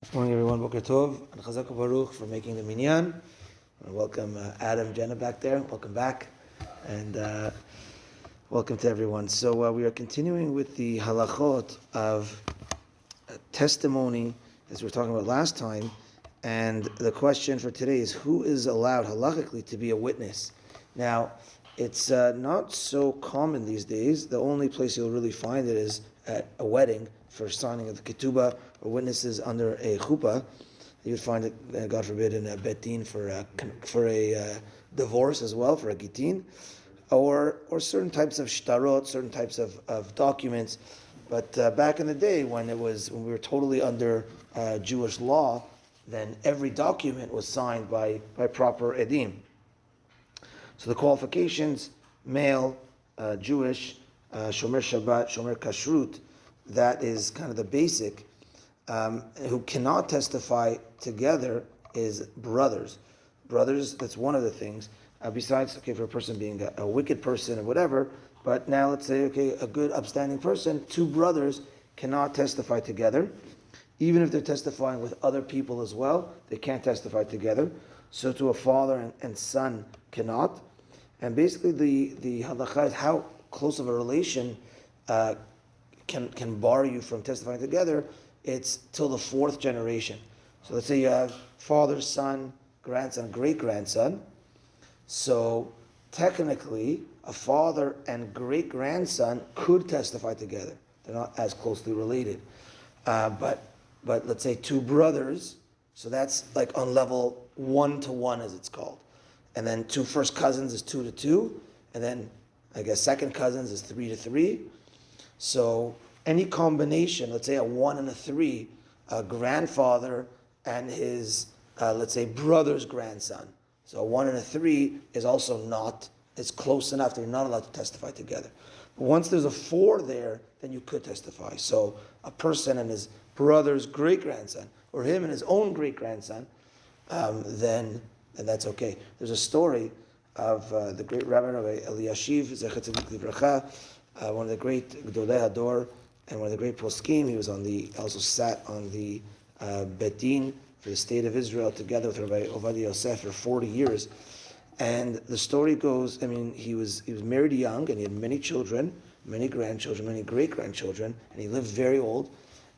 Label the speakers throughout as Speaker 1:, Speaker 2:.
Speaker 1: Good morning, everyone. Boker Tov and Chazak Baruch for making the minyan. And welcome Adam, Jenna back there. Welcome back, and welcome to everyone. So we are continuing with the halachot of testimony, as we were talking about last time. And the question for today is: who is allowed halachically to be a witness? Now, it's not so common these days. The only place you'll really find it is at a wedding for signing of the ketubah or witnesses under a chuppah. You would find it, God forbid, in a bet din for a divorce as well, for a gitin, or certain types of shtarot, certain types of documents. But back in the day, when we were totally under Jewish law, then every document was signed by proper edim. So the qualifications: male, Jewish, shomer Shabbat, shomer kashrut. That is kind of the basic. Who cannot testify together is brothers. Brothers, that's one of the things. Besides, for a person being a wicked person or whatever, but now let's say, a good upstanding person, two brothers cannot testify together. Even if they're testifying with other people as well, they can't testify together. So to a father and son cannot. And basically the halakha is how close of a relation can bar you from testifying together. It's till the fourth generation. So let's say you have father, son, grandson, great-grandson. So technically, a father and great-grandson could testify together. They're not as closely related. But let's say two brothers, so that's like on level 1-to-1 as it's called. And then two first cousins is 2-to-2. And then I guess second cousins is 3-to-3. So any combination, let's say a 1 and a 3, a grandfather and his, let's say, brother's grandson. So a 1 and a 3 is also not, it's close enough that you're not allowed to testify together. But once there's a 4 there, then you could testify. So a person and his brother's great-grandson, or him and his own great-grandson, then that's okay. There's a story of the great Rabbi Eliashiv, Zechat Tzedek Livracha, one of the great Gdolei Hador, and one of the great poskim. He also sat on the bet din for the state of Israel together with Rabbi Ovadia Yosef for 40 years. And the story goes, he was married young, and he had many children, many grandchildren, many great-grandchildren, and he lived very old.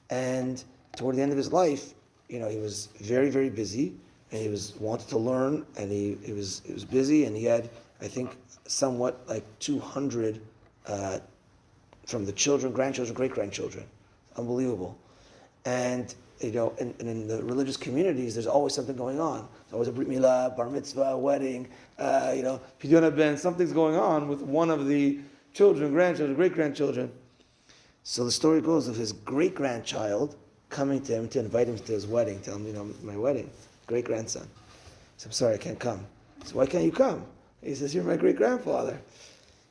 Speaker 1: And toward the end of his life, he was very, very busy, and he wanted to learn, and he was busy, and he had, I think, somewhat like 200 from the children, grandchildren, great-grandchildren. Unbelievable. And in the religious communities, there's always something going on. There's always a brit milah, bar mitzvah, a wedding, pidyon ben, something's going on with one of the children, grandchildren, great-grandchildren. So the story goes of his great-grandchild coming to him to invite him to his wedding, tell him, my wedding, great-grandson. He said, I'm sorry, I can't come. He said, why can't you come? He says, you're my great-grandfather.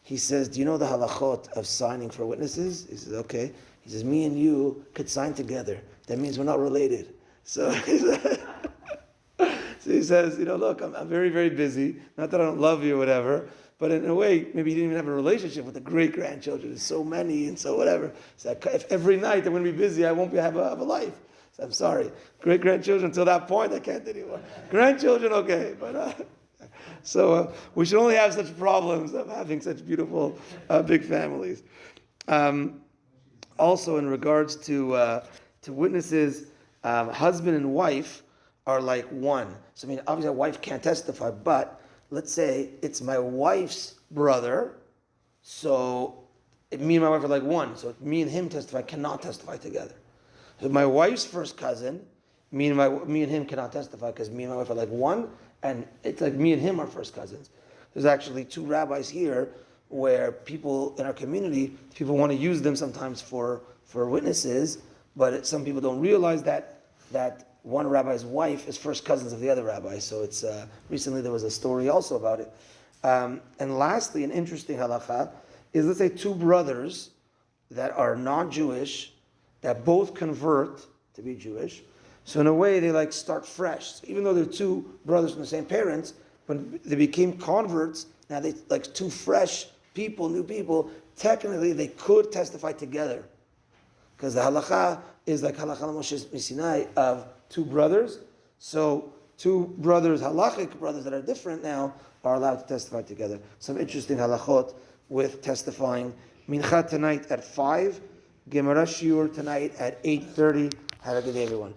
Speaker 1: He says, do you know the halachot of signing for witnesses? He says, okay. He says, me and you could sign together. That means we're not related. So he says, look, I'm very, very busy. Not that I don't love you or whatever, but in a way, maybe he didn't even have a relationship with the great-grandchildren. There's so many and so whatever. So if every night I'm going to be busy, I won't have a life. So I'm sorry. Great-grandchildren, until that point, I can't anymore. Grandchildren, okay. But so we should only have such problems of having such beautiful, big families. Also, in regards to witnesses, husband and wife are like one. So obviously a wife can't testify, but let's say it's my wife's brother, so me and my wife are like one. So me and him cannot testify together. So my wife's first cousin, me and him cannot testify because me and my wife are like one, and it's like me and him are first cousins. There's actually 2 rabbis here where people in our community, people want to use them sometimes for witnesses, but some people don't realize that one rabbi's wife is first cousins of the other rabbi. So it's recently there was a story also about it. And lastly, an interesting halakha is, let's say 2 brothers that are not Jewish that both convert to be Jewish. So in a way, they start fresh. So even though they're 2 brothers from the same parents, when they became converts, now they 2 fresh people, new people. Technically, they could testify together, because the halacha is like halacha Moshe Sinai of two brothers. So two brothers, halachic brothers that are different now, are allowed to testify together. Some interesting halachot with testifying. Mincha tonight at 5. Gemara shiur tonight at 8:30. Have a good day, everyone.